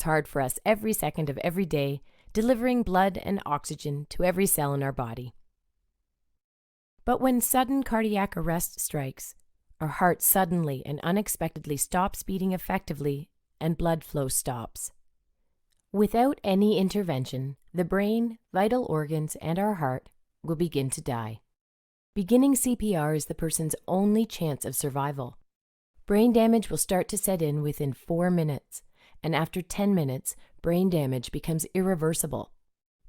works hard for us every second of every day, delivering blood and oxygen to every cell in our body. But when sudden cardiac arrest strikes, our heart suddenly and unexpectedly stops beating effectively and blood flow stops. Without any intervention, the brain, vital organs, and our heart will begin to die. Beginning CPR is the person's only chance of survival. Brain damage will start to set in within 4 minutes, and after 10 minutes, brain damage becomes irreversible.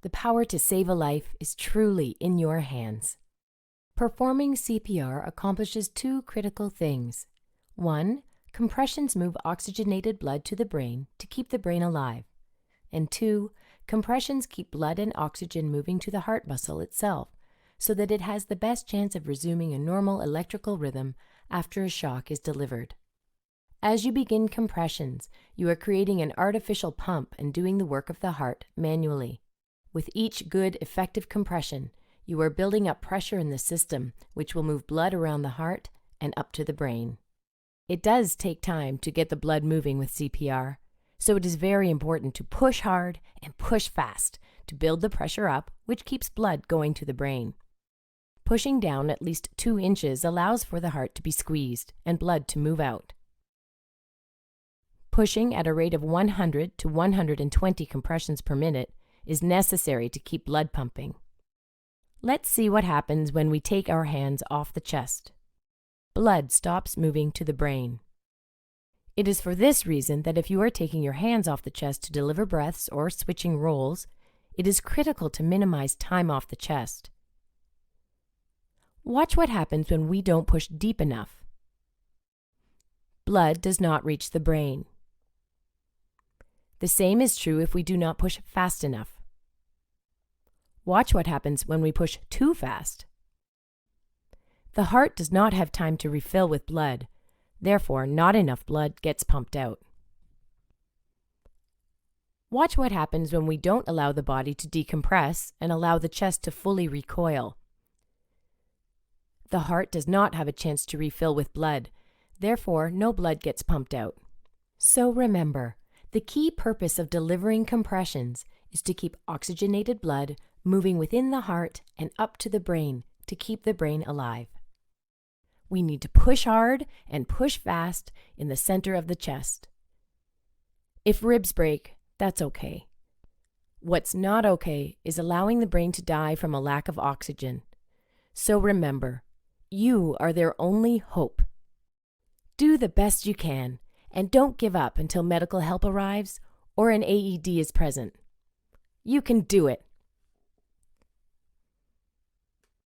The power to save a life is truly in your hands. Performing CPR accomplishes 2 critical things. 1, compressions move oxygenated blood to the brain to keep the brain alive. And 2, compressions keep blood and oxygen moving to the heart muscle itself, so that it has the best chance of resuming a normal electrical rhythm after a shock is delivered. As you begin compressions, you are creating an artificial pump and doing the work of the heart manually. With each good, effective compression, you are building up pressure in the system, which will move blood around the heart and up to the brain. It does take time to get the blood moving with CPR, so it is very important to push hard and push fast to build the pressure up, which keeps blood going to the brain. Pushing down at least 2 inches allows for the heart to be squeezed and blood to move out. Pushing at a rate of 100 to 120 compressions per minute is necessary to keep blood pumping. Let's see what happens when we take our hands off the chest. Blood stops moving to the brain. It is for this reason that if you are taking your hands off the chest to deliver breaths or switching roles, it is critical to minimize time off the chest. Watch what happens when we don't push deep enough. Blood does not reach the brain. The same is true if we do not push fast enough. Watch what happens when we push too fast. The heart does not have time to refill with blood, therefore not enough blood gets pumped out. Watch what happens when we don't allow the body to decompress and allow the chest to fully recoil. The heart does not have a chance to refill with blood, therefore no blood gets pumped out. So remember, the key purpose of delivering compressions is to keep oxygenated blood moving within the heart and up to the brain to keep the brain alive. We need to push hard and push fast in the center of the chest. If ribs break, that's okay. What's not okay is allowing the brain to die from a lack of oxygen. So remember, you are their only hope. Do the best you can, and don't give up until medical help arrives or an AED is present. You can do it.